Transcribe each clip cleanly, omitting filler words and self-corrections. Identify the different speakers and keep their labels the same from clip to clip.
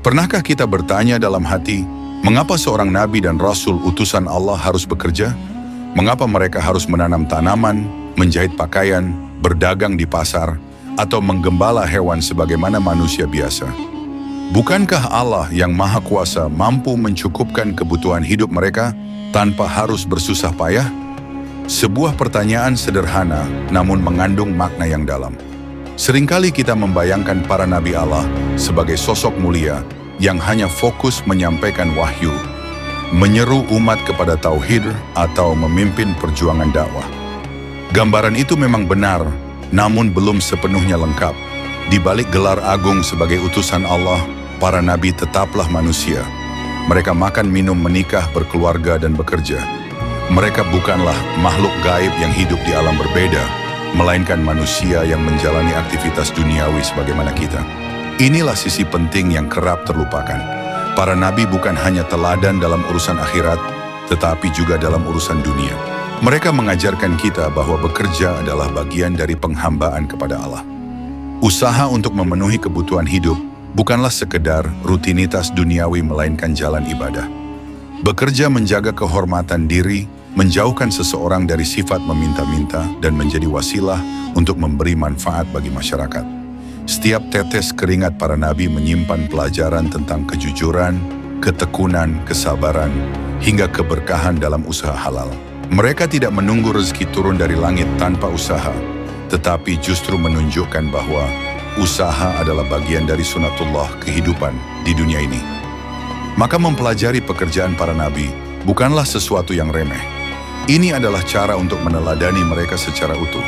Speaker 1: Pernahkah kita bertanya dalam hati, mengapa seorang nabi dan rasul utusan Allah harus bekerja? Mengapa mereka harus menanam tanaman, menjahit pakaian, berdagang di pasar, atau menggembala hewan sebagaimana manusia biasa? Bukankah Allah yang Maha Kuasa mampu mencukupkan kebutuhan hidup mereka tanpa harus bersusah payah? Sebuah pertanyaan sederhana namun mengandung makna yang dalam. Seringkali kita membayangkan para nabi Allah sebagai sosok mulia yang hanya fokus menyampaikan wahyu, menyeru umat kepada tauhid atau memimpin perjuangan dakwah. Gambaran itu memang benar, namun belum sepenuhnya lengkap. Di balik gelar agung sebagai utusan Allah, para nabi tetaplah manusia. Mereka makan, minum, menikah, berkeluarga, dan bekerja. Mereka bukanlah makhluk gaib yang hidup di alam berbeda, melainkan manusia yang menjalani aktivitas duniawi sebagaimana kita. Inilah sisi penting yang kerap terlupakan. Para nabi bukan hanya teladan dalam urusan akhirat, tetapi juga dalam urusan dunia. Mereka mengajarkan kita bahwa bekerja adalah bagian dari penghambaan kepada Allah. Usaha untuk memenuhi kebutuhan hidup bukanlah sekedar rutinitas duniawi melainkan jalan ibadah. Bekerja menjaga kehormatan diri, menjauhkan seseorang dari sifat meminta-minta dan menjadi wasilah untuk memberi manfaat bagi masyarakat. Setiap tetes keringat para nabi menyimpan pelajaran tentang kejujuran, ketekunan, kesabaran, hingga keberkahan dalam usaha halal. Mereka tidak menunggu rezeki turun dari langit tanpa usaha, tetapi justru menunjukkan bahwa usaha adalah bagian dari sunatullah kehidupan di dunia ini. Maka mempelajari pekerjaan para nabi bukanlah sesuatu yang remeh. Ini adalah cara untuk meneladani mereka secara utuh.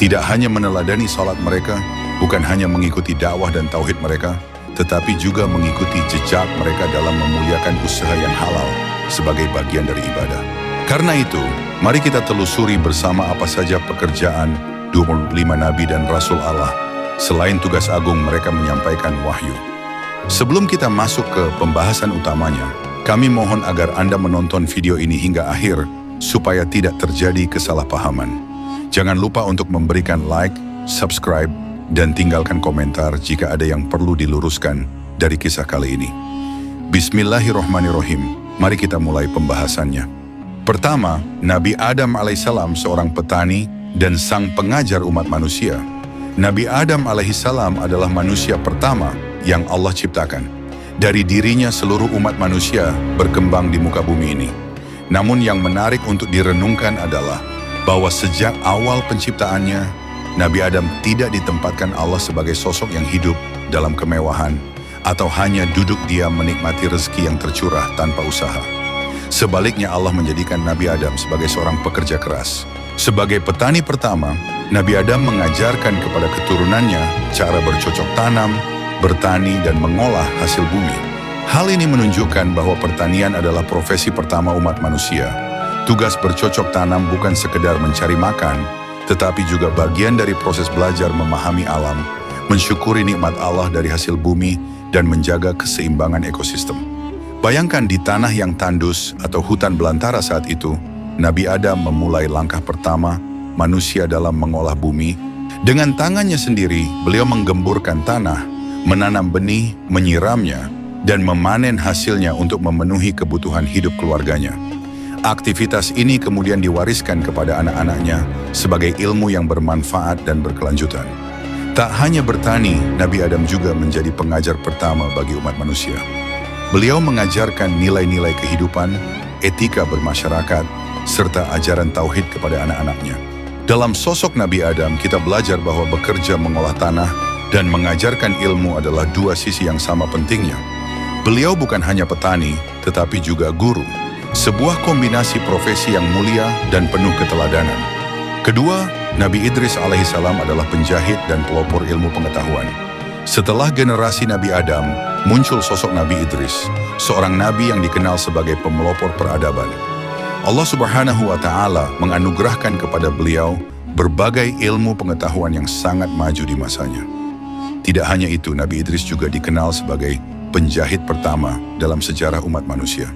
Speaker 1: Tidak hanya meneladani salat mereka, bukan hanya mengikuti dakwah dan tauhid mereka, tetapi juga mengikuti jejak mereka dalam memuliakan usaha yang halal sebagai bagian dari ibadah. Karena itu, mari kita telusuri bersama apa saja pekerjaan 25 nabi dan rasul Allah, selain tugas agung mereka menyampaikan wahyu. Sebelum kita masuk ke pembahasan utamanya, kami mohon agar Anda menonton video ini hingga akhir, supaya tidak terjadi kesalahpahaman. Jangan lupa untuk memberikan like, subscribe, dan tinggalkan komentar jika ada yang perlu diluruskan dari kisah kali ini. Bismillahirrohmanirrohim, mari kita mulai pembahasannya. Pertama, Nabi Adam alaihissalam seorang petani dan sang pengajar umat manusia. Nabi Adam alaihissalam adalah manusia pertama yang Allah ciptakan. Dari dirinya seluruh umat manusia berkembang di muka bumi ini. Namun yang menarik untuk direnungkan adalah bahwa sejak awal penciptaannya, Nabi Adam tidak ditempatkan Allah sebagai sosok yang hidup dalam kemewahan atau hanya duduk diam menikmati rezeki yang tercurah tanpa usaha. Sebaliknya Allah menjadikan Nabi Adam sebagai seorang pekerja keras. Sebagai petani pertama, Nabi Adam mengajarkan kepada keturunannya cara bercocok tanam, bertani, dan mengolah hasil bumi. Hal ini menunjukkan bahwa pertanian adalah profesi pertama umat manusia. Tugas bercocok tanam bukan sekedar mencari makan, tetapi juga bagian dari proses belajar memahami alam, mensyukuri nikmat Allah dari hasil bumi, dan menjaga keseimbangan ekosistem. Bayangkan di tanah yang tandus atau hutan belantara saat itu, Nabi Adam memulai langkah pertama manusia dalam mengolah bumi. Dengan tangannya sendiri, beliau menggemburkan tanah, menanam benih, menyiramnya, dan memanen hasilnya untuk memenuhi kebutuhan hidup keluarganya. Aktivitas ini kemudian diwariskan kepada anak-anaknya sebagai ilmu yang bermanfaat dan berkelanjutan. Tak hanya bertani, Nabi Adam juga menjadi pengajar pertama bagi umat manusia. Beliau mengajarkan nilai-nilai kehidupan, etika bermasyarakat, serta ajaran tauhid kepada anak-anaknya. Dalam sosok Nabi Adam, kita belajar bahwa bekerja mengolah tanah dan mengajarkan ilmu adalah dua sisi yang sama pentingnya. Beliau bukan hanya petani, tetapi juga guru. Sebuah kombinasi profesi yang mulia dan penuh keteladanan. Kedua, Nabi Idris alaihissalam adalah penjahit dan pelopor ilmu pengetahuan. Setelah generasi Nabi Adam, muncul sosok Nabi Idris, seorang nabi yang dikenal sebagai pemelopor peradaban. Allah Subhanahu wa Ta'ala menganugerahkan kepada beliau berbagai ilmu pengetahuan yang sangat maju di masanya. Tidak hanya itu, Nabi Idris juga dikenal sebagai penjahit pertama dalam sejarah umat manusia.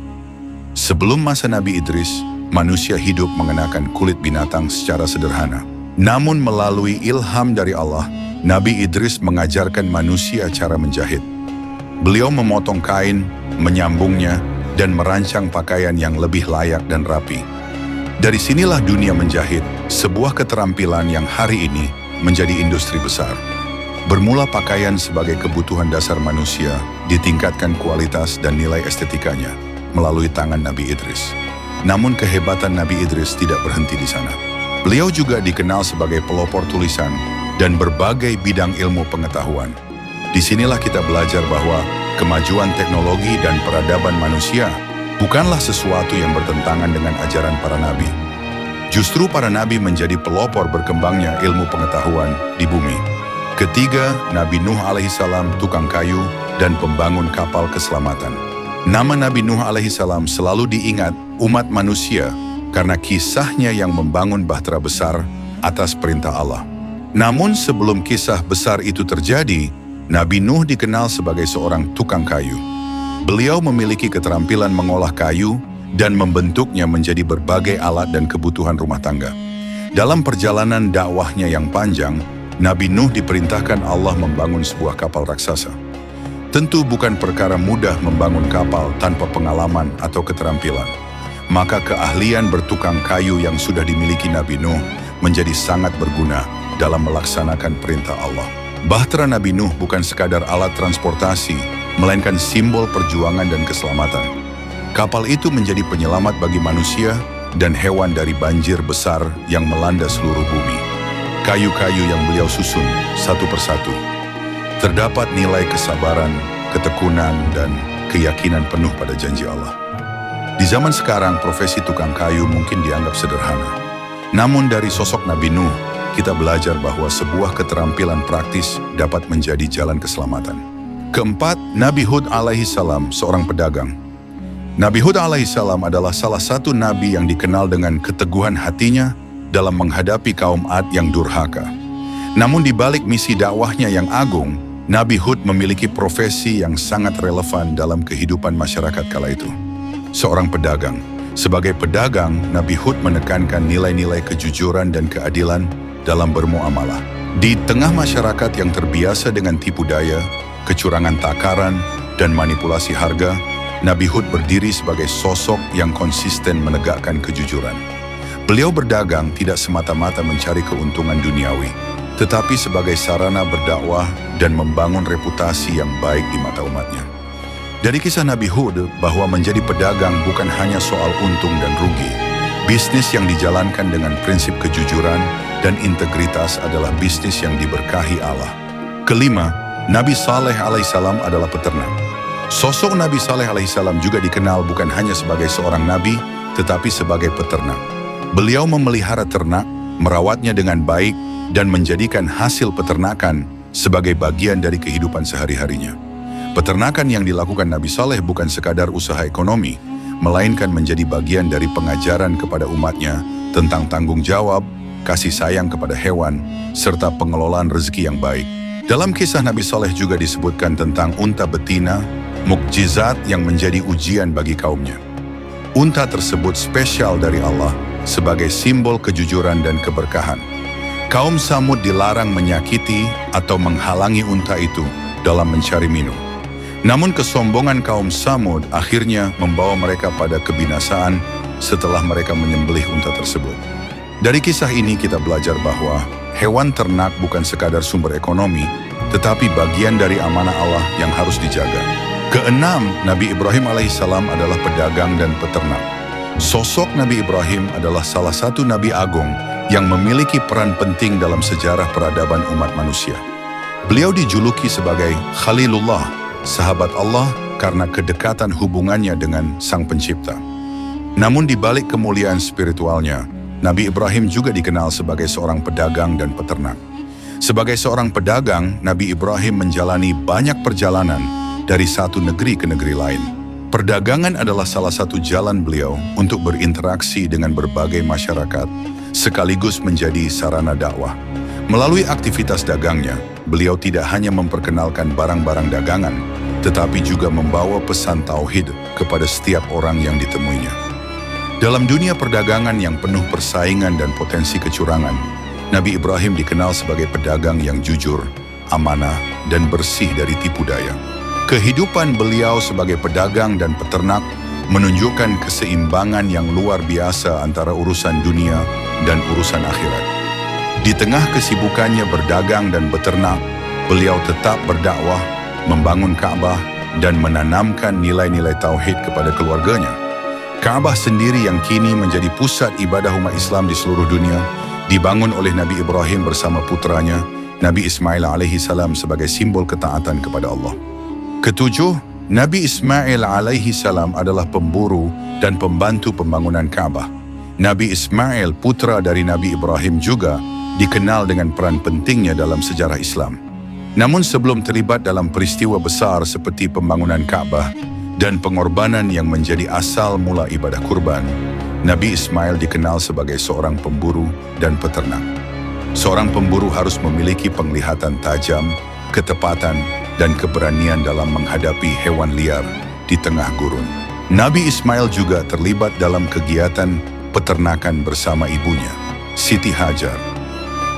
Speaker 1: Sebelum masa Nabi Idris, manusia hidup mengenakan kulit binatang secara sederhana. Namun melalui ilham dari Allah, Nabi Idris mengajarkan manusia cara menjahit. Beliau memotong kain, menyambungnya, dan merancang pakaian yang lebih layak dan rapi. Dari sinilah dunia menjahit, sebuah keterampilan yang hari ini menjadi industri besar. Bermula pakaian sebagai kebutuhan dasar manusia, ditingkatkan kualitas dan nilai estetikanya melalui tangan Nabi Idris. Namun kehebatan Nabi Idris tidak berhenti di sana. Beliau juga dikenal sebagai pelopor tulisan dan berbagai bidang ilmu pengetahuan. Disinilah kita belajar bahwa kemajuan teknologi dan peradaban manusia bukanlah sesuatu yang bertentangan dengan ajaran para nabi. Justru para nabi menjadi pelopor berkembangnya ilmu pengetahuan di bumi. Ketiga, Nabi Nuh alaihissalam tukang kayu dan pembangun kapal keselamatan. Nama Nabi Nuh alaihissalam selalu diingat umat manusia karena kisahnya yang membangun bahtera besar atas perintah Allah. Namun sebelum kisah besar itu terjadi, Nabi Nuh dikenal sebagai seorang tukang kayu. Beliau memiliki keterampilan mengolah kayu dan membentuknya menjadi berbagai alat dan kebutuhan rumah tangga. Dalam perjalanan dakwahnya yang panjang, Nabi Nuh diperintahkan Allah membangun sebuah kapal raksasa. Tentu bukan perkara mudah membangun kapal tanpa pengalaman atau keterampilan. Maka keahlian bertukang kayu yang sudah dimiliki Nabi Nuh menjadi sangat berguna dalam melaksanakan perintah Allah. Bahtera Nabi Nuh bukan sekadar alat transportasi, melainkan simbol perjuangan dan keselamatan. Kapal itu menjadi penyelamat bagi manusia dan hewan dari banjir besar yang melanda seluruh bumi. Kayu-kayu yang beliau susun satu persatu. Terdapat nilai kesabaran, ketekunan, dan keyakinan penuh pada janji Allah. Di zaman sekarang, profesi tukang kayu mungkin dianggap sederhana. Namun dari sosok Nabi Nuh, kita belajar bahwa sebuah keterampilan praktis dapat menjadi jalan keselamatan. Keempat, Nabi Hud alaihissalam, seorang pedagang. Nabi Hud alaihissalam adalah salah satu nabi yang dikenal dengan keteguhan hatinya dalam menghadapi kaum Ad yang durhaka. Namun di balik misi dakwahnya yang agung, Nabi Hud memiliki profesi yang sangat relevan dalam kehidupan masyarakat kala itu. Seorang pedagang. Sebagai pedagang, Nabi Hud menekankan nilai-nilai kejujuran dan keadilan dalam bermuamalah. Di tengah masyarakat yang terbiasa dengan tipu daya, kecurangan takaran, dan manipulasi harga, Nabi Hud berdiri sebagai sosok yang konsisten menegakkan kejujuran. Beliau berdagang tidak semata-mata mencari keuntungan duniawi, tetapi sebagai sarana berdakwah dan membangun reputasi yang baik di mata umatnya. Dari kisah Nabi Hud bahwa menjadi pedagang bukan hanya soal untung dan rugi. Bisnis yang dijalankan dengan prinsip kejujuran dan integritas adalah bisnis yang diberkahi Allah. Kelima, Nabi Saleh alaihissalam adalah peternak. Sosok Nabi Saleh alaihissalam juga dikenal bukan hanya sebagai seorang nabi, tetapi sebagai peternak. Beliau memelihara ternak, merawatnya dengan baik, dan menjadikan hasil peternakan sebagai bagian dari kehidupan sehari-harinya. Peternakan yang dilakukan Nabi Saleh bukan sekadar usaha ekonomi, melainkan menjadi bagian dari pengajaran kepada umatnya tentang tanggung jawab, kasih sayang kepada hewan, serta pengelolaan rezeki yang baik. Dalam kisah Nabi Saleh juga disebutkan tentang unta betina, mukjizat yang menjadi ujian bagi kaumnya. Unta tersebut spesial dari Allah sebagai simbol kejujuran dan keberkahan. Kaum Samud dilarang menyakiti atau menghalangi unta itu dalam mencari minum. Namun kesombongan kaum Samud akhirnya membawa mereka pada kebinasaan setelah mereka menyembelih unta tersebut. Dari kisah ini kita belajar bahwa hewan ternak bukan sekadar sumber ekonomi, tetapi bagian dari amanah Allah yang harus dijaga. Keenam, Nabi Ibrahim alaihissalam adalah pedagang dan peternak. Sosok Nabi Ibrahim adalah salah satu nabi agung yang memiliki peran penting dalam sejarah peradaban umat manusia. Beliau dijuluki sebagai Khalilullah, sahabat Allah, karena kedekatan hubungannya dengan Sang Pencipta. Namun di balik kemuliaan spiritualnya, Nabi Ibrahim juga dikenal sebagai seorang pedagang dan peternak. Sebagai seorang pedagang, Nabi Ibrahim menjalani banyak perjalanan dari satu negeri ke negeri lain. Perdagangan adalah salah satu jalan beliau untuk berinteraksi dengan berbagai masyarakat, sekaligus menjadi sarana dakwah. Melalui aktivitas dagangnya, beliau tidak hanya memperkenalkan barang-barang dagangan, tetapi juga membawa pesan tauhid kepada setiap orang yang ditemuinya. Dalam dunia perdagangan yang penuh persaingan dan potensi kecurangan, Nabi Ibrahim dikenal sebagai pedagang yang jujur, amanah, dan bersih dari tipu daya. Kehidupan beliau sebagai pedagang dan peternak menunjukkan keseimbangan yang luar biasa antara urusan dunia dan urusan akhirat. Di tengah kesibukannya berdagang dan beternak, beliau tetap berdakwah, membangun Ka'bah, dan menanamkan nilai-nilai tauhid kepada keluarganya. Ka'bah sendiri yang kini menjadi pusat ibadah umat Islam di seluruh dunia, dibangun oleh Nabi Ibrahim bersama putranya, Nabi Ismail alaihi salam sebagai simbol ketaatan kepada Allah. Ketujuh, Nabi Ismail alaihi salam adalah pemburu dan pembantu pembangunan Ka'bah. Nabi Ismail, putra dari Nabi Ibrahim juga, dikenal dengan peran pentingnya dalam sejarah Islam. Namun sebelum terlibat dalam peristiwa besar seperti pembangunan Ka'bah dan pengorbanan yang menjadi asal mula ibadah kurban, Nabi Ismail dikenal sebagai seorang pemburu dan peternak. Seorang pemburu harus memiliki penglihatan tajam, ketepatan, dan keberanian dalam menghadapi hewan liar di tengah gurun. Nabi Ismail juga terlibat dalam kegiatan peternakan bersama ibunya, Siti Hajar.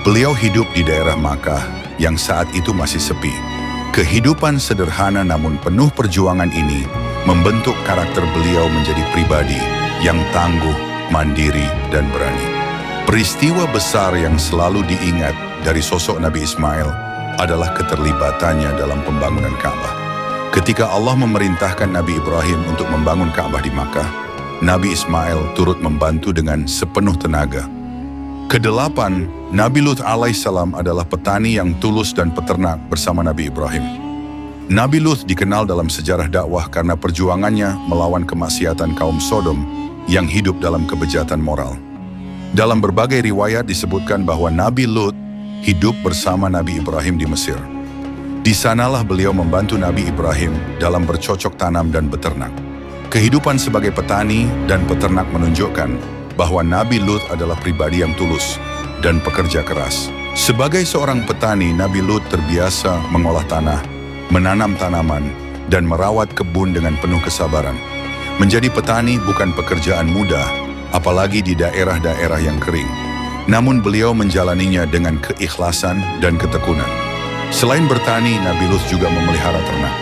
Speaker 1: Beliau hidup di daerah Makkah yang saat itu masih sepi. Kehidupan sederhana namun penuh perjuangan ini membentuk karakter beliau menjadi pribadi yang tangguh, mandiri, dan berani. Peristiwa besar yang selalu diingat dari sosok Nabi Ismail adalah keterlibatannya dalam pembangunan Ka'bah. Ketika Allah memerintahkan Nabi Ibrahim untuk membangun Ka'bah di Makkah, Nabi Ismail turut membantu dengan sepenuh tenaga. Kedelapan, Nabi Lut alaihissalam adalah petani yang tulus dan peternak bersama Nabi Ibrahim. Nabi Lut dikenal dalam sejarah dakwah karena perjuangannya melawan kemaksiatan kaum Sodom yang hidup dalam kebejatan moral. Dalam berbagai riwayat disebutkan bahwa Nabi Lut hidup bersama Nabi Ibrahim di Mesir. Di sanalah beliau membantu Nabi Ibrahim dalam bercocok tanam dan beternak. Kehidupan sebagai petani dan peternak menunjukkan bahwa Nabi Lut adalah pribadi yang tulus dan pekerja keras. Sebagai seorang petani, Nabi Lut terbiasa mengolah tanah, menanam tanaman, dan merawat kebun dengan penuh kesabaran. Menjadi petani bukan pekerjaan mudah, apalagi di daerah-daerah yang kering. Namun beliau menjalaninya dengan keikhlasan dan ketekunan. Selain bertani, Nabi Lut juga memelihara ternak.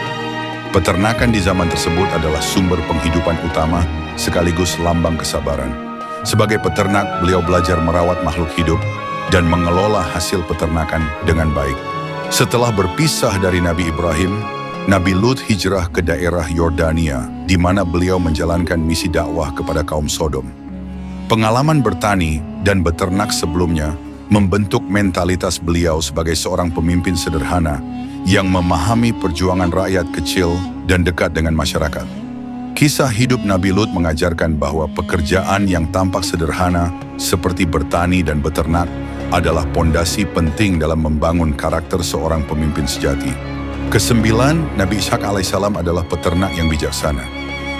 Speaker 1: Peternakan di zaman tersebut adalah sumber penghidupan utama sekaligus lambang kesabaran. Sebagai peternak, beliau belajar merawat makhluk hidup dan mengelola hasil peternakan dengan baik. Setelah berpisah dari Nabi Ibrahim, Nabi Lut hijrah ke daerah Yordania, di mana beliau menjalankan misi dakwah kepada kaum Sodom. Pengalaman bertani dan beternak sebelumnya membentuk mentalitas beliau sebagai seorang pemimpin sederhana yang memahami perjuangan rakyat kecil dan dekat dengan masyarakat. Kisah hidup Nabi Lut mengajarkan bahwa pekerjaan yang tampak sederhana seperti bertani dan beternak adalah pondasi penting dalam membangun karakter seorang pemimpin sejati. Kesembilan, Nabi Ishak alaihissalam adalah peternak yang bijaksana.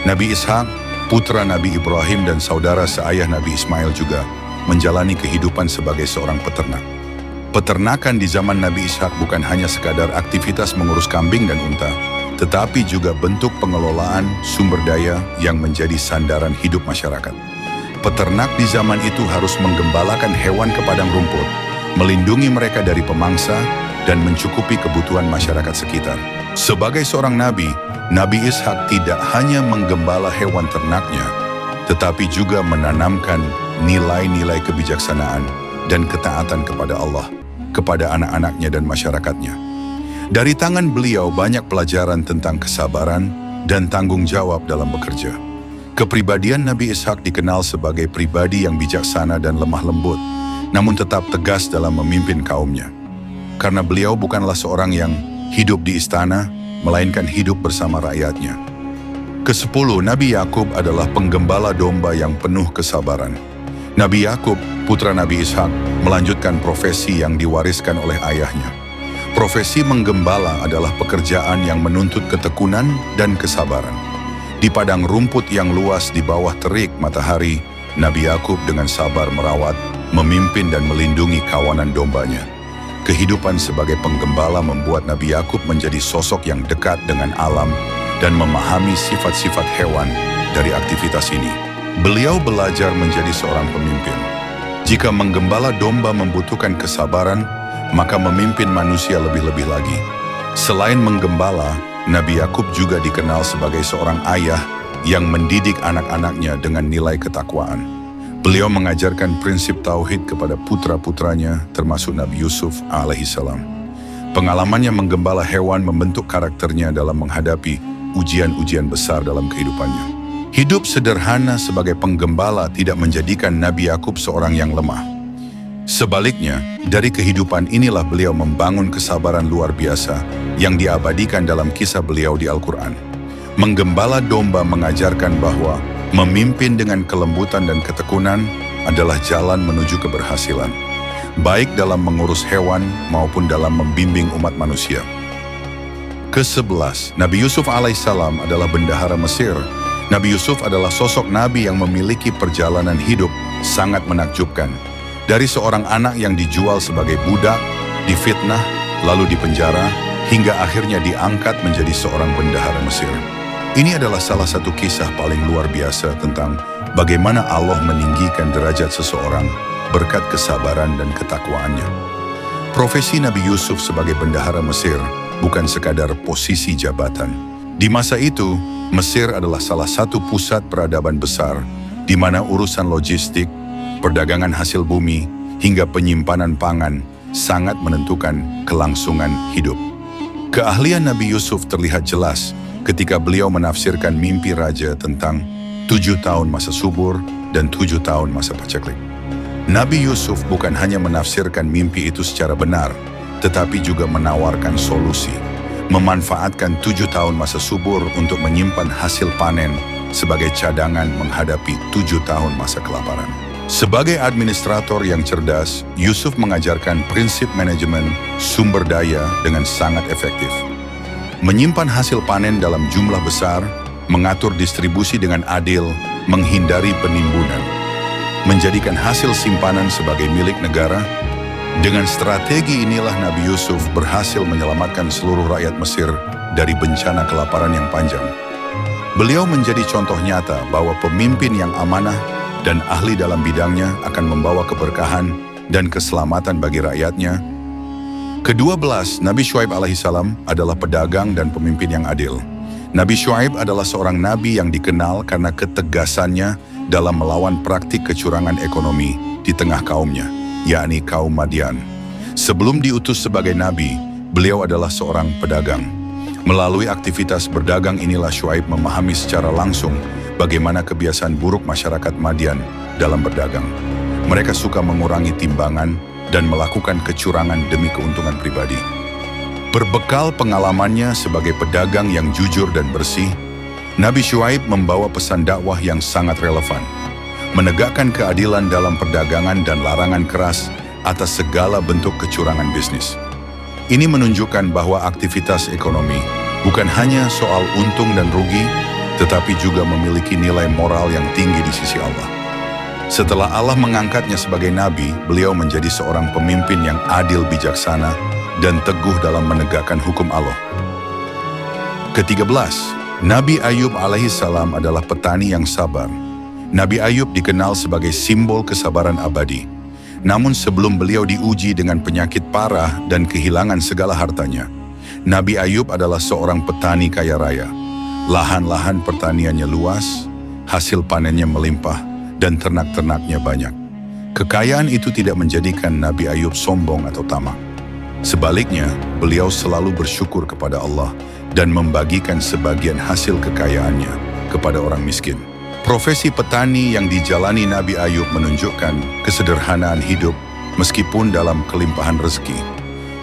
Speaker 1: Nabi Ishak, putra Nabi Ibrahim dan saudara seayah Nabi Ismail juga menjalani kehidupan sebagai seorang peternak. Peternakan di zaman Nabi Ishak bukan hanya sekadar aktivitas mengurus kambing dan unta, tetapi juga bentuk pengelolaan sumber daya yang menjadi sandaran hidup masyarakat. Peternak di zaman itu harus menggembalakan hewan ke padang rumput, melindungi mereka dari pemangsa, dan mencukupi kebutuhan masyarakat sekitar. Sebagai seorang nabi, Nabi Ishak tidak hanya menggembala hewan ternaknya, tetapi juga menanamkan nilai-nilai kebijaksanaan dan ketaatan kepada Allah, kepada anak-anaknya dan masyarakatnya. Dari tangan beliau banyak pelajaran tentang kesabaran dan tanggung jawab dalam bekerja. Kepribadian Nabi Ishak dikenal sebagai pribadi yang bijaksana dan lemah lembut, namun tetap tegas dalam memimpin kaumnya. Karena beliau bukanlah seorang yang hidup di istana, melainkan hidup bersama rakyatnya. Kesepuluh, Nabi Yakub adalah penggembala domba yang penuh kesabaran. Nabi Yakub, putra Nabi Ishak, melanjutkan profesi yang diwariskan oleh ayahnya. Profesi menggembala adalah pekerjaan yang menuntut ketekunan dan kesabaran. Di padang rumput yang luas di bawah terik matahari, Nabi Yakub dengan sabar merawat, memimpin dan melindungi kawanan dombanya. Kehidupan sebagai penggembala membuat Nabi Yakub menjadi sosok yang dekat dengan alam dan memahami sifat-sifat hewan dari aktivitas ini. Beliau belajar menjadi seorang pemimpin. Jika menggembala domba membutuhkan kesabaran, maka memimpin manusia lebih-lebih lagi. Selain menggembala, Nabi Yakub juga dikenal sebagai seorang ayah yang mendidik anak-anaknya dengan nilai ketakwaan. Beliau mengajarkan prinsip tauhid kepada putra-putranya, termasuk Nabi Yusuf alaihissalam. Pengalamannya menggembala hewan membentuk karakternya dalam menghadapi ujian-ujian besar dalam kehidupannya. Hidup sederhana sebagai penggembala tidak menjadikan Nabi Yakub seorang yang lemah. Sebaliknya, dari kehidupan inilah beliau membangun kesabaran luar biasa yang diabadikan dalam kisah beliau di Al-Quran. Menggembala domba mengajarkan bahwa memimpin dengan kelembutan dan ketekunan adalah jalan menuju keberhasilan, baik dalam mengurus hewan maupun dalam membimbing umat manusia. Ke-11, Nabi Yusuf alaihissalam adalah bendahara Mesir. Nabi Yusuf adalah sosok nabi yang memiliki perjalanan hidup sangat menakjubkan. Dari seorang anak yang dijual sebagai budak, difitnah, lalu dipenjara, hingga akhirnya diangkat menjadi seorang bendahara Mesir. Ini adalah salah satu kisah paling luar biasa tentang bagaimana Allah meninggikan derajat seseorang berkat kesabaran dan ketakwaannya. Profesi Nabi Yusuf sebagai bendahara Mesir bukan sekadar posisi jabatan. Di masa itu, Mesir adalah salah satu pusat peradaban besar di mana urusan logistik, perdagangan hasil bumi, hingga penyimpanan pangan sangat menentukan kelangsungan hidup. Keahlian Nabi Yusuf terlihat jelas ketika beliau menafsirkan mimpi raja tentang 7 tahun masa subur dan 7 tahun masa paceklik. Nabi Yusuf bukan hanya menafsirkan mimpi itu secara benar, tetapi juga menawarkan solusi, memanfaatkan 7 tahun masa subur untuk menyimpan hasil panen sebagai cadangan menghadapi 7 tahun masa kelaparan. Sebagai administrator yang cerdas, Yusuf mengajarkan prinsip manajemen sumber daya dengan sangat efektif. Menyimpan hasil panen dalam jumlah besar, mengatur distribusi dengan adil, menghindari penimbunan, menjadikan hasil simpanan sebagai milik negara. Dengan strategi inilah Nabi Yusuf berhasil menyelamatkan seluruh rakyat Mesir dari bencana kelaparan yang panjang. Beliau menjadi contoh nyata bahwa pemimpin yang amanah dan ahli dalam bidangnya akan membawa keberkahan dan keselamatan bagi rakyatnya. Ke-12, Nabi Syuaib alaihissalam adalah pedagang dan pemimpin yang adil. Nabi Syuaib adalah seorang nabi yang dikenal karena ketegasannya dalam melawan praktik kecurangan ekonomi di tengah kaumnya, yakni kaum Madian. Sebelum diutus sebagai nabi, beliau adalah seorang pedagang. Melalui aktivitas berdagang inilah Syuaib memahami secara langsung bagaimana kebiasaan buruk masyarakat Madian dalam berdagang. Mereka suka mengurangi timbangan dan melakukan kecurangan demi keuntungan pribadi. Berbekal pengalamannya sebagai pedagang yang jujur dan bersih, Nabi Syuaib membawa pesan dakwah yang sangat relevan, menegakkan keadilan dalam perdagangan dan larangan keras atas segala bentuk kecurangan bisnis. Ini menunjukkan bahwa aktivitas ekonomi bukan hanya soal untung dan rugi, tetapi juga memiliki nilai moral yang tinggi di sisi Allah. Setelah Allah mengangkatnya sebagai nabi, beliau menjadi seorang pemimpin yang adil bijaksana dan teguh dalam menegakkan hukum Allah. Ke-13, Nabi Ayub alaihissalam adalah petani yang sabar. Nabi Ayub dikenal sebagai simbol kesabaran abadi. Namun sebelum beliau diuji dengan penyakit parah dan kehilangan segala hartanya, Nabi Ayub adalah seorang petani kaya raya. Lahan-lahan pertaniannya luas, hasil panennya melimpah, dan ternak-ternaknya banyak. Kekayaan itu tidak menjadikan Nabi Ayub sombong atau tamak. Sebaliknya, beliau selalu bersyukur kepada Allah dan membagikan sebagian hasil kekayaannya kepada orang miskin. Profesi petani yang dijalani Nabi Ayub menunjukkan kesederhanaan hidup meskipun dalam kelimpahan rezeki.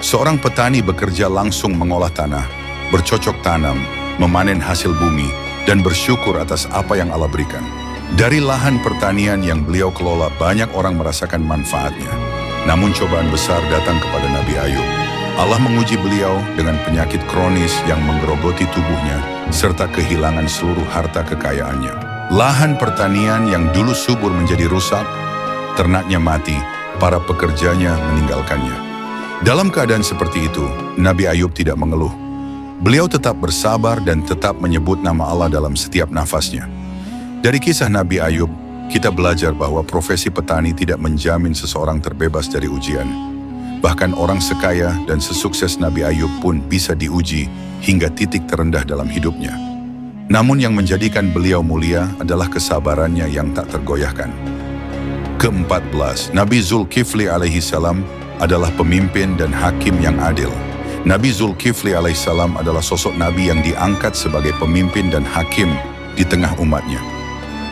Speaker 1: Seorang petani bekerja langsung mengolah tanah, bercocok tanam, memanen hasil bumi, dan bersyukur atas apa yang Allah berikan. Dari lahan pertanian yang beliau kelola, banyak orang merasakan manfaatnya. Namun cobaan besar datang kepada Nabi Ayub. Allah menguji beliau dengan penyakit kronis yang menggerogoti tubuhnya, serta kehilangan seluruh harta kekayaannya. Lahan pertanian yang dulu subur menjadi rusak, ternaknya mati, para pekerjanya meninggalkannya. Dalam keadaan seperti itu, Nabi Ayub tidak mengeluh. Beliau tetap bersabar dan tetap menyebut nama Allah dalam setiap nafasnya. Dari kisah Nabi Ayub, kita belajar bahwa profesi petani tidak menjamin seseorang terbebas dari ujian. Bahkan orang sekaya dan sesukses Nabi Ayub pun bisa diuji hingga titik terendah dalam hidupnya. Namun yang menjadikan beliau mulia adalah kesabarannya yang tak tergoyahkan. Ke-14, Nabi Zulkifli alaihi salam adalah pemimpin dan hakim yang adil. Nabi Zulkifli alaihissalam adalah sosok Nabi yang diangkat sebagai pemimpin dan hakim di tengah umatnya.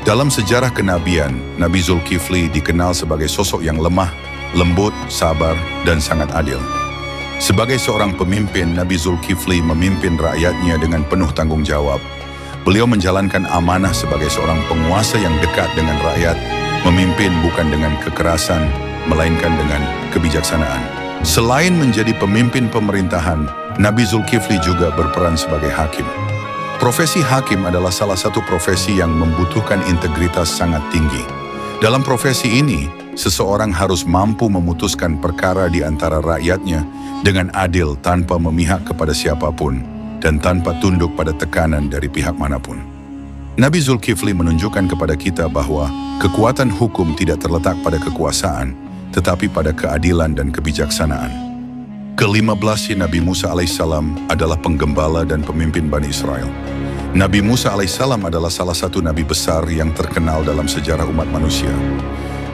Speaker 1: Dalam sejarah kenabian, Nabi Zulkifli dikenal sebagai sosok yang lemah, lembut, sabar, dan sangat adil. Sebagai seorang pemimpin, Nabi Zulkifli memimpin rakyatnya dengan penuh tanggung jawab. Beliau menjalankan amanah sebagai seorang penguasa yang dekat dengan rakyat, memimpin bukan dengan kekerasan, melainkan dengan kebijaksanaan. Selain menjadi pemimpin pemerintahan, Nabi Zulkifli juga berperan sebagai hakim. Profesi hakim adalah salah satu profesi yang membutuhkan integritas sangat tinggi. Dalam profesi ini, seseorang harus mampu memutuskan perkara di antara rakyatnya dengan adil tanpa memihak kepada siapapun dan tanpa tunduk pada tekanan dari pihak manapun. Nabi Zulkifli menunjukkan kepada kita bahwa kekuatan hukum tidak terletak pada kekuasaan, tetapi pada keadilan dan kebijaksanaan. Ke-15, Nabi Musa alaihissalam adalah penggembala dan pemimpin Bani Israel. Nabi Musa alaihissalam adalah salah satu nabi besar yang terkenal dalam sejarah umat manusia.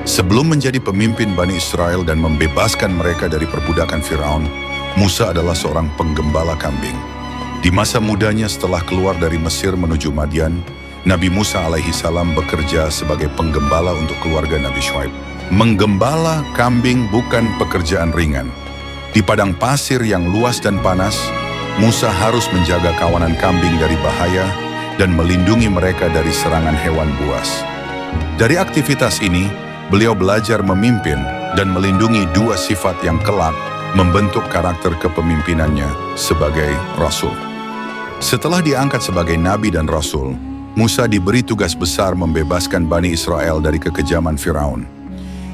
Speaker 1: Sebelum menjadi pemimpin Bani Israel dan membebaskan mereka dari perbudakan Firaun, Musa adalah seorang penggembala kambing. Di masa mudanya setelah keluar dari Mesir menuju Madian, Nabi Musa alaihissalam bekerja sebagai penggembala untuk keluarga Nabi Syuaib. Menggembala kambing bukan pekerjaan ringan. Di padang pasir yang luas dan panas, Musa harus menjaga kawanan kambing dari bahaya dan melindungi mereka dari serangan hewan buas. Dari aktivitas ini, beliau belajar memimpin dan melindungi dua sifat yang kelak membentuk karakter kepemimpinannya sebagai rasul. Setelah diangkat sebagai nabi dan rasul, Musa diberi tugas besar membebaskan Bani Israel dari kekejaman Firaun.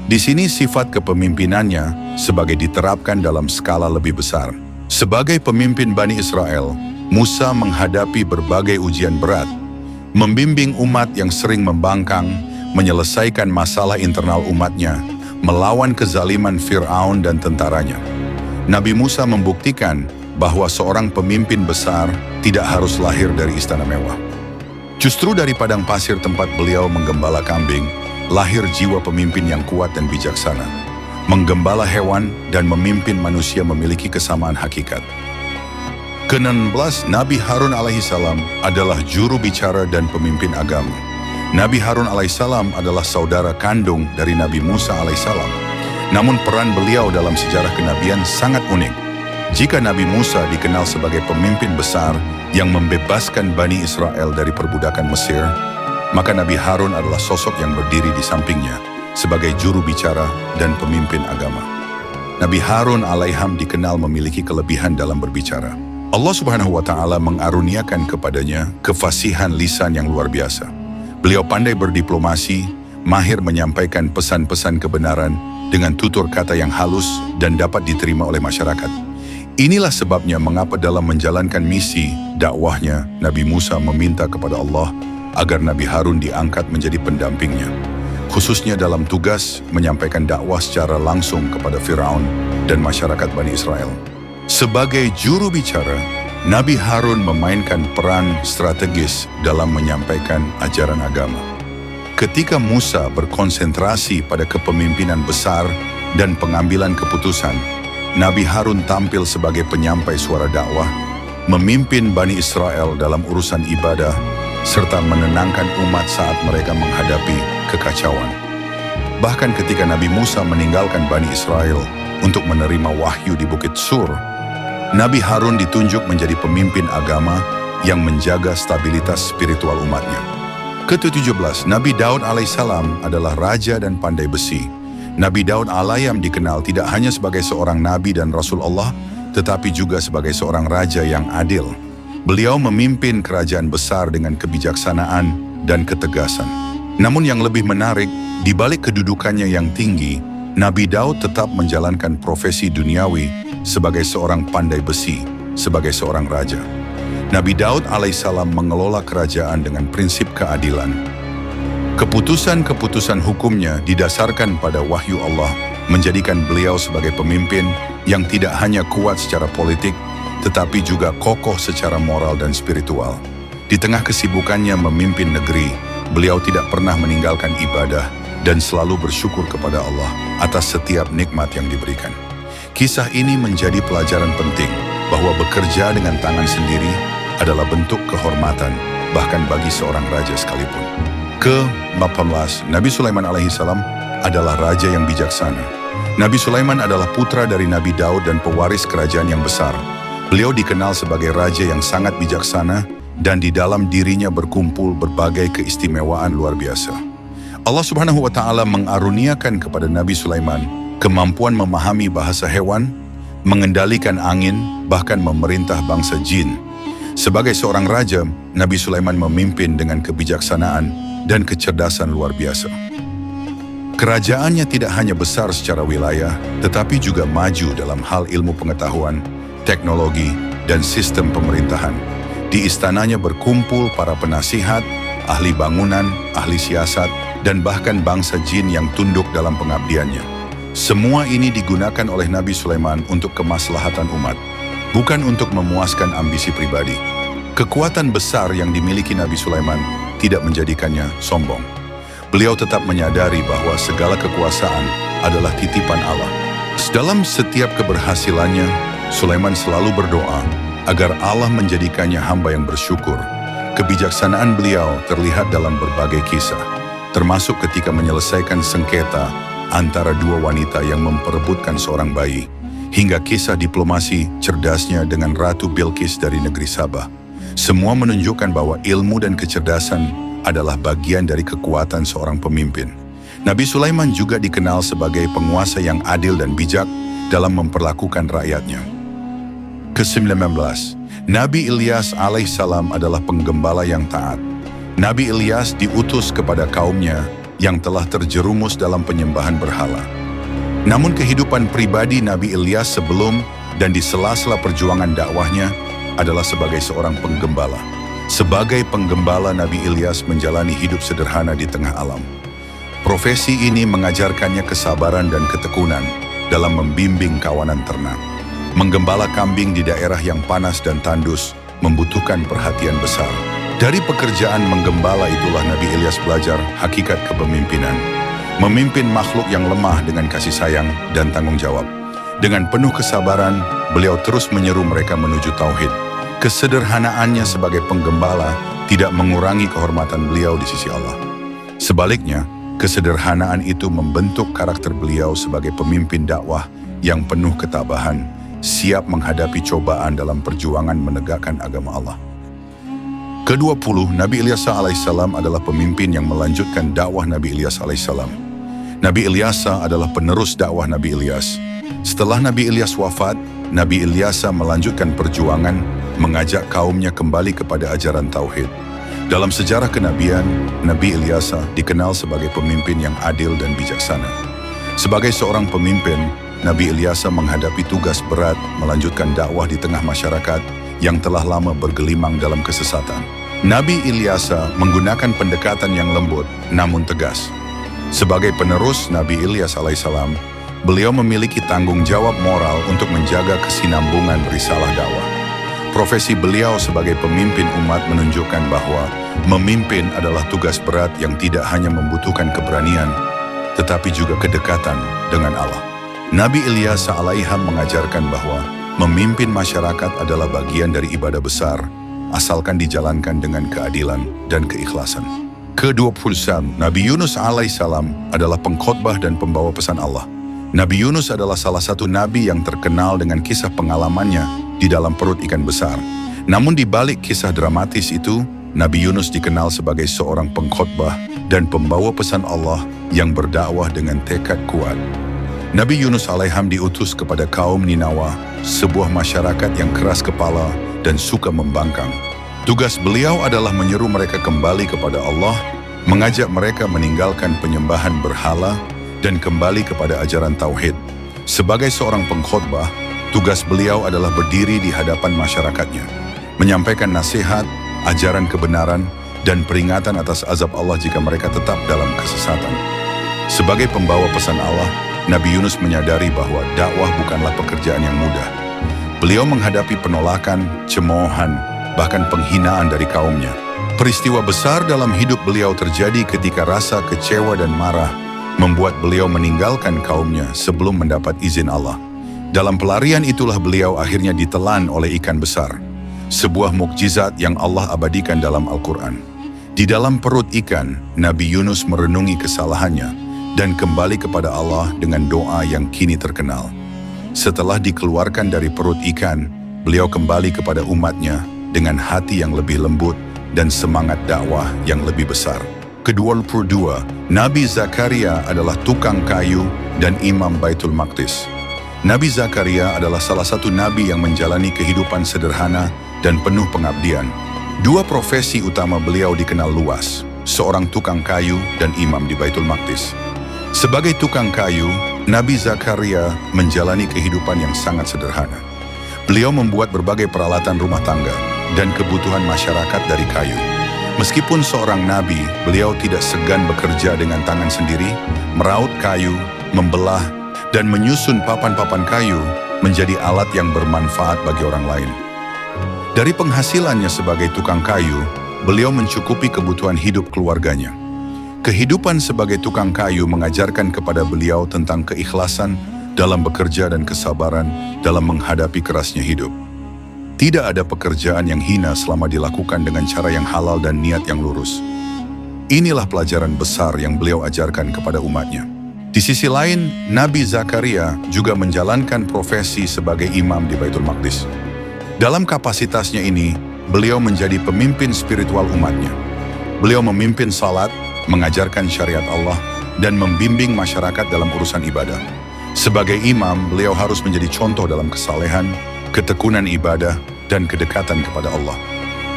Speaker 1: Di sini sifat kepemimpinannya sebagai diterapkan dalam skala lebih besar. Sebagai pemimpin Bani Israel, Musa menghadapi berbagai ujian berat, membimbing umat yang sering membangkang, menyelesaikan masalah internal umatnya, melawan kezaliman Firaun dan tentaranya. Nabi Musa membuktikan bahwa seorang pemimpin besar tidak harus lahir dari istana mewah. Justru dari padang pasir tempat beliau menggembala kambing, lahir jiwa pemimpin yang kuat dan bijaksana. Menggembala hewan dan memimpin manusia memiliki kesamaan hakikat. Ke-16, Nabi Harun alaihissalam adalah juru bicara dan pemimpin agama. Nabi Harun alaihissalam adalah saudara kandung dari Nabi Musa alaihissalam. Namun peran beliau dalam sejarah kenabian sangat unik. Jika Nabi Musa dikenal sebagai pemimpin besar yang membebaskan Bani Israel dari perbudakan Mesir, maka Nabi Harun adalah sosok yang berdiri di sampingnya sebagai juru bicara dan pemimpin agama. Nabi Harun alaiham dikenal memiliki kelebihan dalam berbicara. Allah Subhanahu wa Ta'ala mengaruniakan kepadanya kefasihan lisan yang luar biasa. Beliau pandai berdiplomasi, mahir menyampaikan pesan-pesan kebenaran dengan tutur kata yang halus dan dapat diterima oleh masyarakat. Inilah sebabnya mengapa dalam menjalankan misi dakwahnya, Nabi Musa meminta kepada Allah agar Nabi Harun diangkat menjadi pendampingnya, khususnya dalam tugas menyampaikan dakwah secara langsung kepada Firaun dan masyarakat Bani Israel. Sebagai juru bicara, Nabi Harun memainkan peran strategis dalam menyampaikan ajaran agama. Ketika Musa berkonsentrasi pada kepemimpinan besar dan pengambilan keputusan, Nabi Harun tampil sebagai penyampai suara dakwah, memimpin Bani Israel dalam urusan ibadah, serta menenangkan umat saat mereka menghadapi kekacauan. Bahkan ketika Nabi Musa meninggalkan Bani Israel untuk menerima wahyu di Bukit Sur, Nabi Harun ditunjuk menjadi pemimpin agama yang menjaga stabilitas spiritual umatnya. Ke-17, Nabi Daud alaihissalam adalah raja dan pandai besi. Nabi Daud alaiham dikenal tidak hanya sebagai seorang nabi dan rasul Allah, tetapi juga sebagai seorang raja yang adil. Beliau memimpin kerajaan besar dengan kebijaksanaan dan ketegasan. Namun yang lebih menarik, di balik kedudukannya yang tinggi, Nabi Daud tetap menjalankan profesi duniawi sebagai seorang pandai besi, sebagai seorang raja. Nabi Daud alaihissalam mengelola kerajaan dengan prinsip keadilan. Keputusan-keputusan hukumnya didasarkan pada wahyu Allah menjadikan beliau sebagai pemimpin yang tidak hanya kuat secara politik, tetapi juga kokoh secara moral dan spiritual. Di tengah kesibukannya memimpin negeri, beliau tidak pernah meninggalkan ibadah dan selalu bersyukur kepada Allah atas setiap nikmat yang diberikan. Kisah ini menjadi pelajaran penting bahwa bekerja dengan tangan sendiri adalah bentuk kehormatan, bahkan bagi seorang raja sekalipun. Ke-18, Nabi Sulaiman alaihissalam adalah raja yang bijaksana. Nabi Sulaiman adalah putra dari Nabi Daud dan pewaris kerajaan yang besar. Beliau dikenal sebagai raja yang sangat bijaksana dan di dalam dirinya berkumpul berbagai keistimewaan luar biasa. Allah Subhanahu wa Ta'ala mengaruniakan kepada Nabi Sulaiman kemampuan memahami bahasa hewan, mengendalikan angin, bahkan memerintah bangsa jin. Sebagai seorang raja, Nabi Sulaiman memimpin dengan kebijaksanaan dan kecerdasan luar biasa. Kerajaannya tidak hanya besar secara wilayah, tetapi juga maju dalam hal ilmu pengetahuan, teknologi, dan sistem pemerintahan. Di istananya berkumpul para penasihat, ahli bangunan, ahli siasat, dan bahkan bangsa jin yang tunduk dalam pengabdiannya. Semua ini digunakan oleh Nabi Sulaiman untuk kemaslahatan umat, bukan untuk memuaskan ambisi pribadi. Kekuatan besar yang dimiliki Nabi Sulaiman tidak menjadikannya sombong. Beliau tetap menyadari bahwa segala kekuasaan adalah titipan Allah. Dalam setiap keberhasilannya, Sulaiman selalu berdoa agar Allah menjadikannya hamba yang bersyukur. Kebijaksanaan beliau terlihat dalam berbagai kisah, termasuk ketika menyelesaikan sengketa antara dua wanita yang memperebutkan seorang bayi, hingga kisah diplomasi cerdasnya dengan Ratu Bilqis dari negeri Sabah. Semua menunjukkan bahwa ilmu dan kecerdasan adalah bagian dari kekuatan seorang pemimpin. Nabi Sulaiman juga dikenal sebagai penguasa yang adil dan bijak dalam memperlakukan rakyatnya. Ke-19, Nabi Ilyas alaihissalam adalah penggembala yang taat. Nabi Ilyas diutus kepada kaumnya yang telah terjerumus dalam penyembahan berhala. Namun kehidupan pribadi Nabi Ilyas sebelum dan di sela-sela perjuangan dakwahnya adalah sebagai seorang penggembala. Sebagai penggembala, Nabi Ilyas menjalani hidup sederhana di tengah alam. Profesi ini mengajarkannya kesabaran dan ketekunan dalam membimbing kawanan ternak. Menggembala kambing di daerah yang panas dan tandus membutuhkan perhatian besar. Dari pekerjaan menggembala itulah Nabi Ilyas belajar hakikat kepemimpinan. Memimpin makhluk yang lemah dengan kasih sayang dan tanggung jawab. Dengan penuh kesabaran, beliau terus menyeru mereka menuju tauhid. Kesederhanaannya sebagai penggembala tidak mengurangi kehormatan beliau di sisi Allah. Sebaliknya, kesederhanaan itu membentuk karakter beliau sebagai pemimpin dakwah yang penuh ketabahan, siap menghadapi cobaan dalam perjuangan menegakkan agama Allah. Ke-20, Nabi Ilyas alaihissalam adalah pemimpin yang melanjutkan dakwah Nabi Ilyas alaihissalam. Nabi Ilyas adalah penerus dakwah Nabi Ilyas. Setelah Nabi Ilyas wafat, Nabi Ilyas melanjutkan perjuangan mengajak kaumnya kembali kepada ajaran tauhid. Dalam sejarah kenabian, Nabi Ilyas dikenal sebagai pemimpin yang adil dan bijaksana. Sebagai seorang pemimpin, Nabi Ilyas menghadapi tugas berat melanjutkan dakwah di tengah masyarakat yang telah lama bergelimang dalam kesesatan. Nabi Ilyas menggunakan pendekatan yang lembut namun tegas. Sebagai penerus Nabi Ilyas alaihissalam, beliau memiliki tanggung jawab moral untuk menjaga kesinambungan risalah dakwah. Profesi beliau sebagai pemimpin umat menunjukkan bahwa memimpin adalah tugas berat yang tidak hanya membutuhkan keberanian, tetapi juga kedekatan dengan Allah. Nabi Ilyas alaiham mengajarkan bahwa memimpin masyarakat adalah bagian dari ibadah besar, asalkan dijalankan dengan keadilan dan keikhlasan. Ke-21, Nabi Yunus alaihissalam adalah pengkhotbah dan pembawa pesan Allah. Nabi Yunus adalah salah satu nabi yang terkenal dengan kisah pengalamannya di dalam perut ikan besar. Namun di balik kisah dramatis itu, Nabi Yunus dikenal sebagai seorang pengkhotbah dan pembawa pesan Allah yang berdakwah dengan tekad kuat. Nabi Yunus alaiham diutus kepada kaum Ninawa, sebuah masyarakat yang keras kepala dan suka membangkang. Tugas beliau adalah menyeru mereka kembali kepada Allah, mengajak mereka meninggalkan penyembahan berhala dan kembali kepada ajaran tauhid. Sebagai seorang pengkhotbah, tugas beliau adalah berdiri di hadapan masyarakatnya, menyampaikan nasihat, ajaran kebenaran, dan peringatan atas azab Allah jika mereka tetap dalam kesesatan. Sebagai pembawa pesan Allah, Nabi Yunus menyadari bahwa dakwah bukanlah pekerjaan yang mudah. Beliau menghadapi penolakan, cemoohan, bahkan penghinaan dari kaumnya. Peristiwa besar dalam hidup beliau terjadi ketika rasa kecewa dan marah membuat beliau meninggalkan kaumnya sebelum mendapat izin Allah. Dalam pelarian itulah beliau akhirnya ditelan oleh ikan besar, sebuah mukjizat yang Allah abadikan dalam Al-Quran. Di dalam perut ikan, Nabi Yunus merenungi kesalahannya dan kembali kepada Allah dengan doa yang kini terkenal. Setelah dikeluarkan dari perut ikan, beliau kembali kepada umatnya dengan hati yang lebih lembut dan semangat dakwah yang lebih besar. Ke-22, Nabi Zakaria adalah tukang kayu dan imam Baitul Maqdis. Nabi Zakaria adalah salah satu nabi yang menjalani kehidupan sederhana dan penuh pengabdian. Dua profesi utama beliau dikenal luas, seorang tukang kayu dan imam di Baitul Maqdis. Sebagai tukang kayu, Nabi Zakaria menjalani kehidupan yang sangat sederhana. Beliau membuat berbagai peralatan rumah tangga dan kebutuhan masyarakat dari kayu. Meskipun seorang nabi, beliau tidak segan bekerja dengan tangan sendiri, meraut kayu, membelah, dan menyusun papan-papan kayu menjadi alat yang bermanfaat bagi orang lain. Dari penghasilannya sebagai tukang kayu, beliau mencukupi kebutuhan hidup keluarganya. Kehidupan sebagai tukang kayu mengajarkan kepada beliau tentang keikhlasan dalam bekerja dan kesabaran dalam menghadapi kerasnya hidup. Tidak ada pekerjaan yang hina selama dilakukan dengan cara yang halal dan niat yang lurus. Inilah pelajaran besar yang beliau ajarkan kepada umatnya. Di sisi lain, Nabi Zakaria juga menjalankan profesi sebagai imam di Baitul Maqdis. Dalam kapasitasnya ini, beliau menjadi pemimpin spiritual umatnya. Beliau memimpin salat, mengajarkan syariat Allah, dan membimbing masyarakat dalam urusan ibadah. Sebagai imam, beliau harus menjadi contoh dalam kesalehan, ketekunan ibadah, dan kedekatan kepada Allah.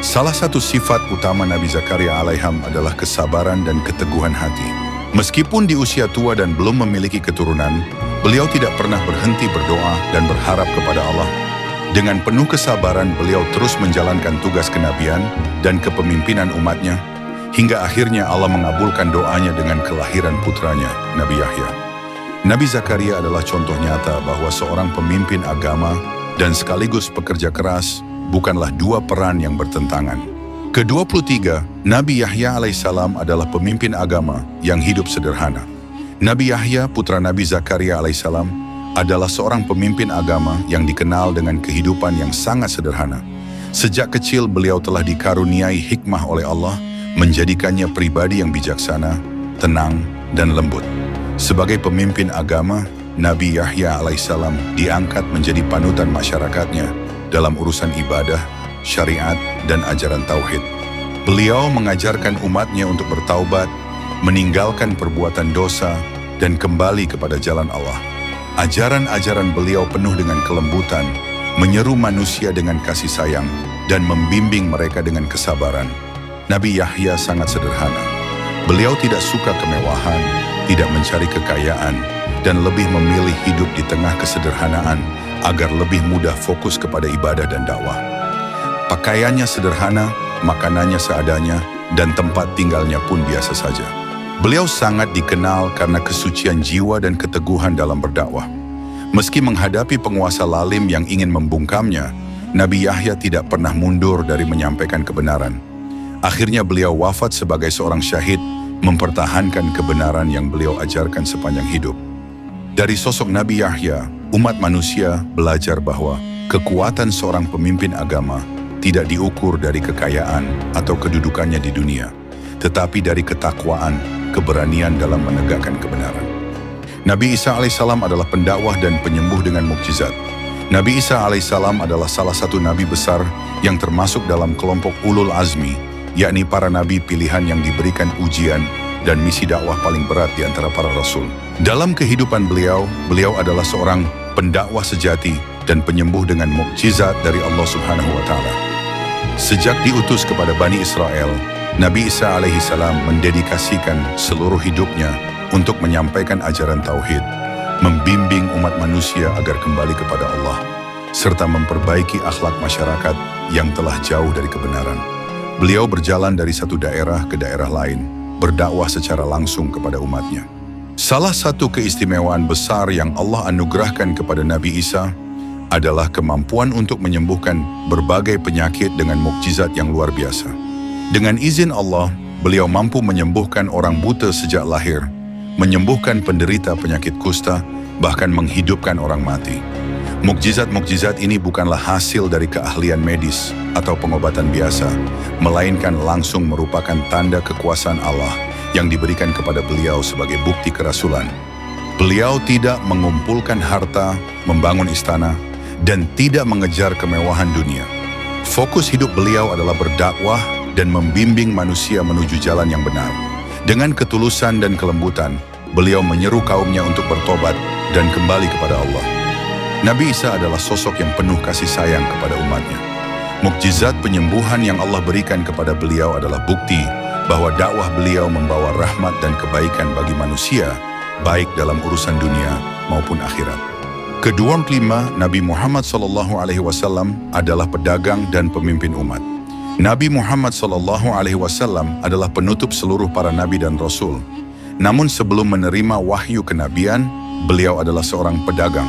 Speaker 1: Salah satu sifat utama Nabi Zakaria alaiham adalah kesabaran dan keteguhan hati. Meskipun di usia tua dan belum memiliki keturunan, beliau tidak pernah berhenti berdoa dan berharap kepada Allah. Dengan penuh kesabaran, beliau terus menjalankan tugas kenabian dan kepemimpinan umatnya, hingga akhirnya Allah mengabulkan doanya dengan kelahiran putranya, Nabi Yahya. Nabi Zakaria adalah contoh nyata bahwa seorang pemimpin agama dan sekaligus pekerja keras bukanlah dua peran yang bertentangan. Ke-23, Nabi Yahya alaihissalam adalah pemimpin agama yang hidup sederhana. Nabi Yahya, putra Nabi Zakaria alaihissalam, adalah seorang pemimpin agama yang dikenal dengan kehidupan yang sangat sederhana. Sejak kecil beliau telah dikaruniai hikmah oleh Allah, menjadikannya pribadi yang bijaksana, tenang, dan lembut. Sebagai pemimpin agama, Nabi Yahya alaihissalam diangkat menjadi panutan masyarakatnya dalam urusan ibadah, syariat, dan ajaran tauhid. Beliau mengajarkan umatnya untuk bertaubat, meninggalkan perbuatan dosa, dan kembali kepada jalan Allah. Ajaran-ajaran beliau penuh dengan kelembutan, menyeru manusia dengan kasih sayang, dan membimbing mereka dengan kesabaran. Nabi Yahya sangat sederhana. Beliau tidak suka kemewahan, tidak mencari kekayaan, dan lebih memilih hidup di tengah kesederhanaan agar lebih mudah fokus kepada ibadah dan dakwah. Pakaiannya sederhana, makanannya seadanya, dan tempat tinggalnya pun biasa saja. Beliau sangat dikenal karena kesucian jiwa dan keteguhan dalam berdakwah. Meski menghadapi penguasa lalim yang ingin membungkamnya, Nabi Yahya tidak pernah mundur dari menyampaikan kebenaran. Akhirnya beliau wafat sebagai seorang syahid, mempertahankan kebenaran yang beliau ajarkan sepanjang hidup. Dari sosok Nabi Yahya, umat manusia belajar bahwa kekuatan seorang pemimpin agama tidak diukur dari kekayaan atau kedudukannya di dunia, tetapi dari ketakwaan, keberanian dalam menegakkan kebenaran. Nabi Isa alaihissalam adalah pendakwah dan penyembuh dengan mukjizat. Nabi Isa alaihissalam adalah salah satu nabi besar yang termasuk dalam kelompok ulul azmi, yakni para nabi pilihan yang diberikan ujian dan misi dakwah paling berat di antara para rasul. Dalam kehidupan beliau adalah seorang pendakwah sejati dan penyembuh dengan mukjizat dari Allah Subhanahu wa Ta'ala. Sejak diutus kepada Bani Israel, Nabi Isa alaihissalam mendedikasikan seluruh hidupnya untuk menyampaikan ajaran tauhid, membimbing umat manusia agar kembali kepada Allah, serta memperbaiki akhlak masyarakat yang telah jauh dari kebenaran. Beliau berjalan dari satu daerah ke daerah lain, berdakwah secara langsung kepada umatnya. Salah satu keistimewaan besar yang Allah anugerahkan kepada Nabi Isa adalah kemampuan untuk menyembuhkan berbagai penyakit dengan mukjizat yang luar biasa. Dengan izin Allah, beliau mampu menyembuhkan orang buta sejak lahir, menyembuhkan penderita penyakit kusta, bahkan menghidupkan orang mati. Mukjizat-mukjizat ini bukanlah hasil dari keahlian medis atau pengobatan biasa, melainkan langsung merupakan tanda kekuasaan Allah yang diberikan kepada beliau sebagai bukti kerasulan. Beliau tidak mengumpulkan harta, membangun istana, dan tidak mengejar kemewahan dunia. Fokus hidup beliau adalah berdakwah dan membimbing manusia menuju jalan yang benar. Dengan ketulusan dan kelembutan, beliau menyeru kaumnya untuk bertobat dan kembali kepada Allah. Nabi Isa adalah sosok yang penuh kasih sayang kepada umatnya. Mukjizat penyembuhan yang Allah berikan kepada beliau adalah bukti bahwa dakwah beliau membawa rahmat dan kebaikan bagi manusia, baik dalam urusan dunia maupun akhirat. Kedua kelima, Nabi Muhammad SAW adalah pedagang dan pemimpin umat. Nabi Muhammad SAW adalah penutup seluruh para nabi dan rasul. Namun sebelum menerima wahyu kenabian, beliau adalah seorang pedagang.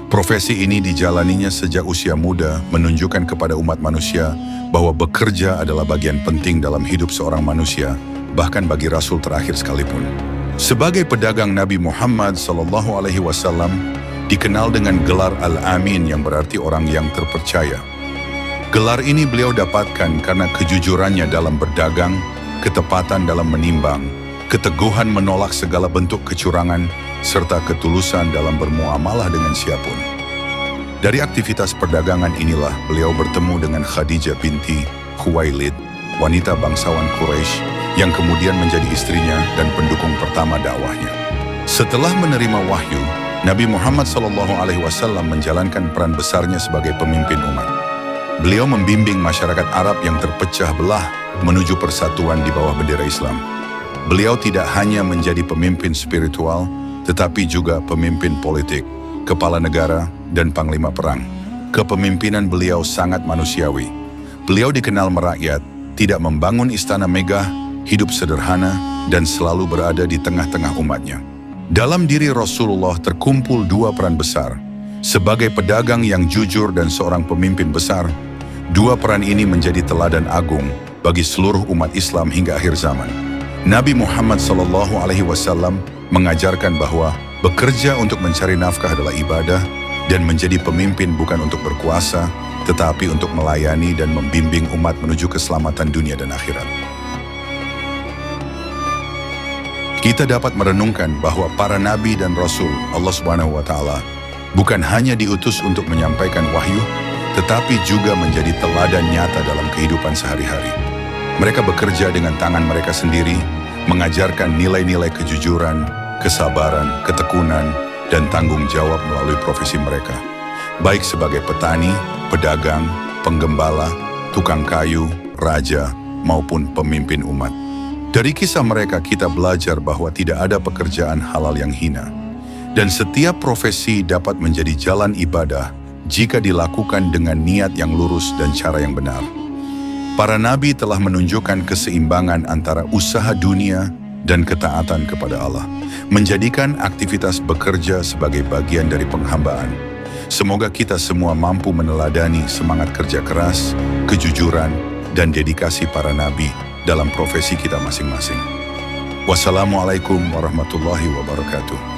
Speaker 1: Profesi ini dijalaninya sejak usia muda, menunjukkan kepada umat manusia bahwa bekerja adalah bagian penting dalam hidup seorang manusia, bahkan bagi rasul terakhir sekalipun. Sebagai pedagang, Nabi Muhammad SAW dikenal dengan gelar Al-Amin yang berarti orang yang terpercaya. Gelar ini beliau dapatkan karena kejujurannya dalam berdagang, ketepatan dalam menimbang, keteguhan menolak segala bentuk kecurangan, serta ketulusan dalam bermuamalah dengan siapapun. Dari aktivitas perdagangan inilah beliau bertemu dengan Khadijah binti Khuwailid, wanita bangsawan Quraisy yang kemudian menjadi istrinya dan pendukung pertama dakwahnya. Setelah menerima wahyu, Nabi Muhammad SAW menjalankan peran besarnya sebagai pemimpin umat. Beliau membimbing masyarakat Arab yang terpecah belah menuju persatuan di bawah bendera Islam. Beliau tidak hanya menjadi pemimpin spiritual, tetapi juga pemimpin politik, kepala negara, dan panglima perang. Kepemimpinan beliau sangat manusiawi. Beliau dikenal merakyat, tidak membangun istana megah, hidup sederhana, dan selalu berada di tengah-tengah umatnya. Dalam diri Rasulullah terkumpul dua peran besar. Sebagai pedagang yang jujur dan seorang pemimpin besar, dua peran ini menjadi teladan agung bagi seluruh umat Islam hingga akhir zaman. Nabi Muhammad SAW mengajarkan bahwa bekerja untuk mencari nafkah adalah ibadah dan menjadi pemimpin bukan untuk berkuasa, tetapi untuk melayani dan membimbing umat menuju keselamatan dunia dan akhirat. Kita dapat merenungkan bahwa para nabi dan rasul Allah Subhanahu wa Ta'ala bukan hanya diutus untuk menyampaikan wahyu, tetapi juga menjadi teladan nyata dalam kehidupan sehari-hari. Mereka bekerja dengan tangan mereka sendiri, mengajarkan nilai-nilai kejujuran, kesabaran, ketekunan, dan tanggung jawab melalui profesi mereka, baik sebagai petani, pedagang, penggembala, tukang kayu, raja, maupun pemimpin umat. Dari kisah mereka kita belajar bahwa tidak ada pekerjaan halal yang hina, dan setiap profesi dapat menjadi jalan ibadah jika dilakukan dengan niat yang lurus dan cara yang benar. Para nabi telah menunjukkan keseimbangan antara usaha dunia dan ketaatan kepada Allah, menjadikan aktivitas bekerja sebagai bagian dari penghambaan. Semoga kita semua mampu meneladani semangat kerja keras, kejujuran, dan dedikasi para nabi dalam profesi kita masing-masing. Wassalamualaikum warahmatullahi wabarakatuh.